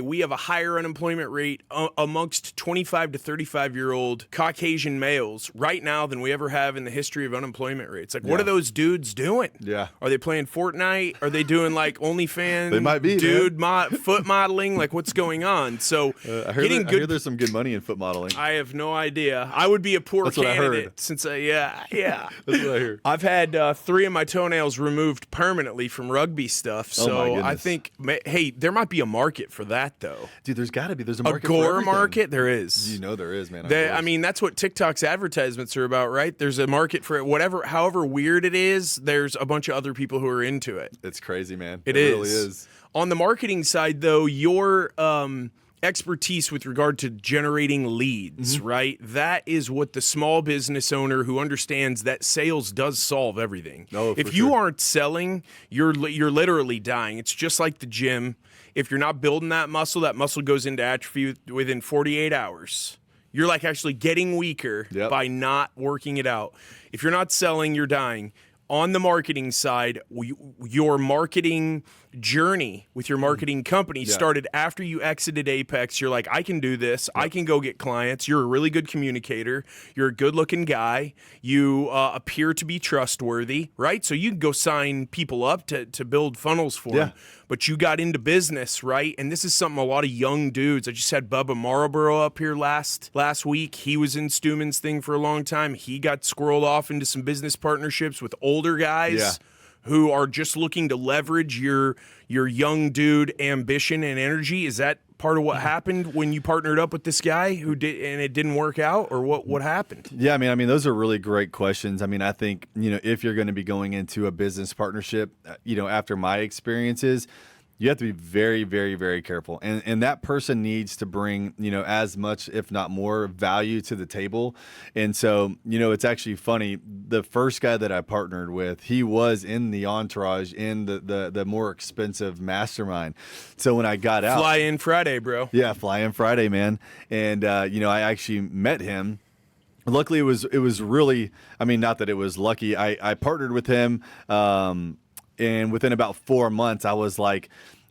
we have a higher unemployment rate amongst 25 to 35-year-old Caucasian males right now than we ever have in the history of unemployment rates. Like, what are those dudes doing? Yeah. Are they playing Fortnite? Are they doing, like, OnlyFans? They might be, dude foot modeling? Like, what's going on? So I hear there's some good money in foot modeling. I have no idea. I would be a poor That's what I candidate heard. since yeah. That's what I heard. I've had 3 of my toenails removed permanently from rugby stuff. Oh, my So goodness. I think, hey, there might be a market for that, though. Dude, there's got to be. There's a market A for gore everything. market? There is. You know there is, man. I mean, that's what TikTok's advertisements are about, right? There's a market for it. However weird it is, there's a bunch of other people who are into it. It's crazy, man. It really is. On the marketing side, though, your expertise with regard to generating leads, right? That is what the small business owner who understands that sales does solve everything. Oh, if for you sure. aren't selling, you're literally dying. It's just like the gym. If you're not building that muscle goes into atrophy within 48 hours. You're like actually getting weaker by not working it out. If you're not selling, you're dying. On the marketing side, your marketing journey with your marketing company started after you exited Apex. You're like, I can do this. I can go get clients. You're a really good communicator. You're a good-looking guy. You appear to be trustworthy, right? So you can go sign people up to build funnels for them. But you got into business, right? And this is something a lot of young dudes. I just had Bubba Marlboro up here last week. He was in Stuman's thing for a long time. He got squirreled off into some business partnerships with older guys who are just looking to leverage your young dude ambition and energy. Is that part of what happened when you partnered up with this guy who did and it didn't work out, or what happened? Yeah, I mean those are really great questions. I mean, I think, if you're going to be going into a business partnership, after my experiences, you have to be very, very, very careful. And that person needs to bring, as much, if not more, value to the table. And so, it's actually funny. The first guy that I partnered with, he was in the entourage in the more expensive mastermind. So when I got out. Fly in Friday, bro. Yeah, fly in Friday, man. And, I actually met him. Luckily, it was really, I mean, not that it was lucky. I partnered with him. And within about 4 months, I was like,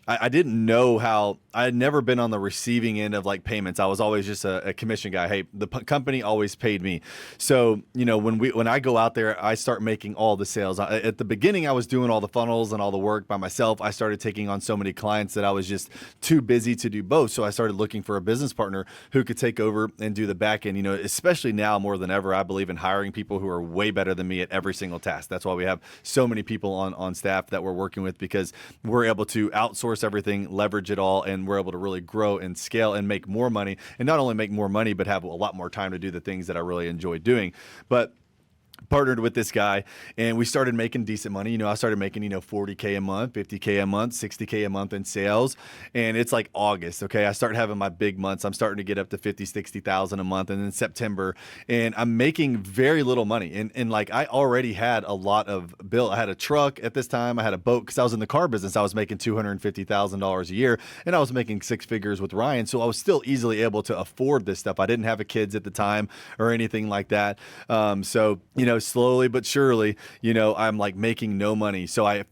I didn't know how. I had never been on the receiving end of like payments. I was always just a commission guy. Hey, the company always paid me. So, when I go out there, I start making all the sales. At the beginning, I was doing all the funnels and all the work by myself. I started taking on so many clients that I was just too busy to do both. So I started looking for a business partner who could take over and do the back end. Especially now more than ever, I believe in hiring people who are way better than me at every single task. That's why we have so many people on staff that we're working with, because we're able to outsource everything, leverage it all, and we're able to really grow and scale and make more money, and not only make more money, but have a lot more time to do the things that I really enjoy doing. But partnered with this guy and we started making decent money. I started making, $40K a month, $50K a month, $60K a month in sales. And it's like August. Okay. I start having my big months. I'm starting to get up to 50, 60,000 a month. And then September, and I'm making very little money. And like, I already had a lot of bill. I had a truck at this time. I had a boat because I was in the car business. I was making $250,000 a year and I was making 6 figures with Ryan. So I was still easily able to afford this stuff. I didn't have kids at the time or anything like that. So, slowly but surely, I'm like making no money. So I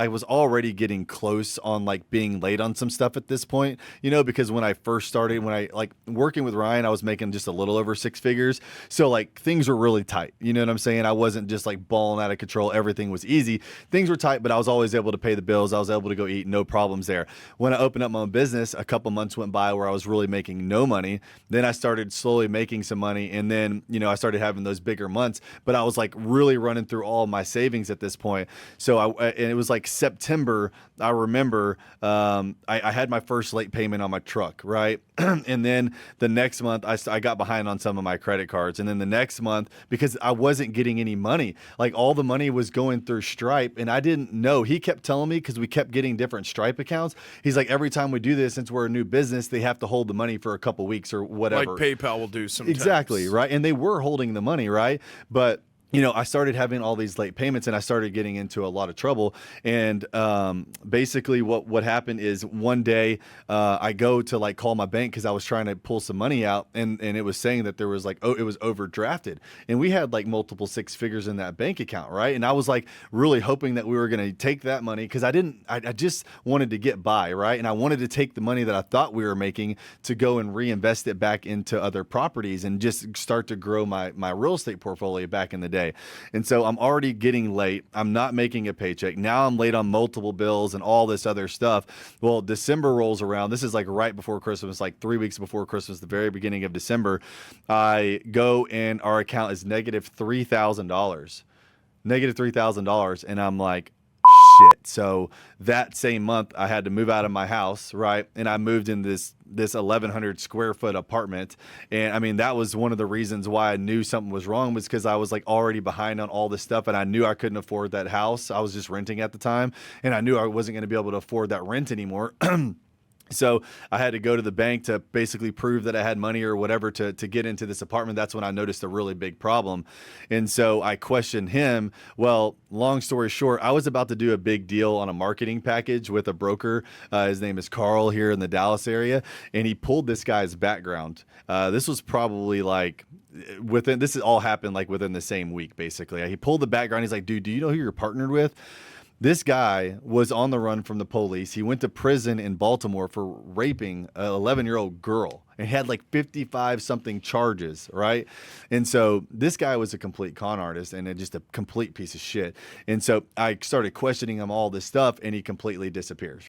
was already getting close on like being late on some stuff at this point, because when I first started, when I like working with Ryan, I was making just a little over 6 figures. So like things were really tight. You know what I'm saying? I wasn't just like balling out of control. Everything was easy. Things were tight, but I was always able to pay the bills. I was able to go eat, no problems there. When I opened up my own business, a couple months went by where I was really making no money. Then I started slowly making some money. And then, I started having those bigger months, but I was like really running through all my savings at this point. So and it was like September. I remember I had my first late payment on my truck, right? And then the next month I got behind on some of my credit cards. And then the next month, because I wasn't getting any money, like all the money was going through Stripe and I didn't know. He kept telling me, because we kept getting different Stripe accounts. He's like, every time we do this, since we're a new business, they have to hold the money for a couple weeks or whatever. Like PayPal will do sometimes. Exactly, right? And they were holding the money, right? But I started having all these late payments and I started getting into a lot of trouble. And basically what happened is one day I go to like call my bank because I was trying to pull some money out, and it was saying that there was like, oh, it was overdrafted. And we had like multiple six figures in that bank account, right? And I was like really hoping that we were going to take that money because I just wanted to get by, right? And I wanted to take the money that I thought we were making to go and reinvest it back into other properties and just start to grow my real estate portfolio back in the day. And so I'm already getting late. I'm not making a paycheck. Now I'm late on multiple bills and all this other stuff. Well, December rolls around. This is like right before Christmas, like 3 weeks before Christmas, the very beginning of December. I go and our account is negative $3,000. Negative $3,000. And I'm like, shit. So that same month I had to move out of my house, right? And I moved in this 1,100 square foot apartment. And I mean, that was one of the reasons why I knew something was wrong, was because I was like already behind on all this stuff, and I knew I couldn't afford that house. I was just renting at the time, and I knew I wasn't going to be able to afford that rent anymore. So I had to go to the bank to basically prove that I had money or whatever to get into this apartment. That's when I noticed a really big problem. And so I questioned him. Well, long story short, I was about to do a big deal on a marketing package with a broker. His name is Carl here in the Dallas area. And he pulled this guy's background. This was probably like this all happened like within the same week, basically. He pulled the background. He's like, dude, do you know who you're partnered with? This guy was on the run from the police. He went to prison in Baltimore for raping an 11-year-old girl and had like 55 something charges, right? And so this guy was a complete con artist and just a complete piece of shit. And so I started questioning him all this stuff, and he completely disappears.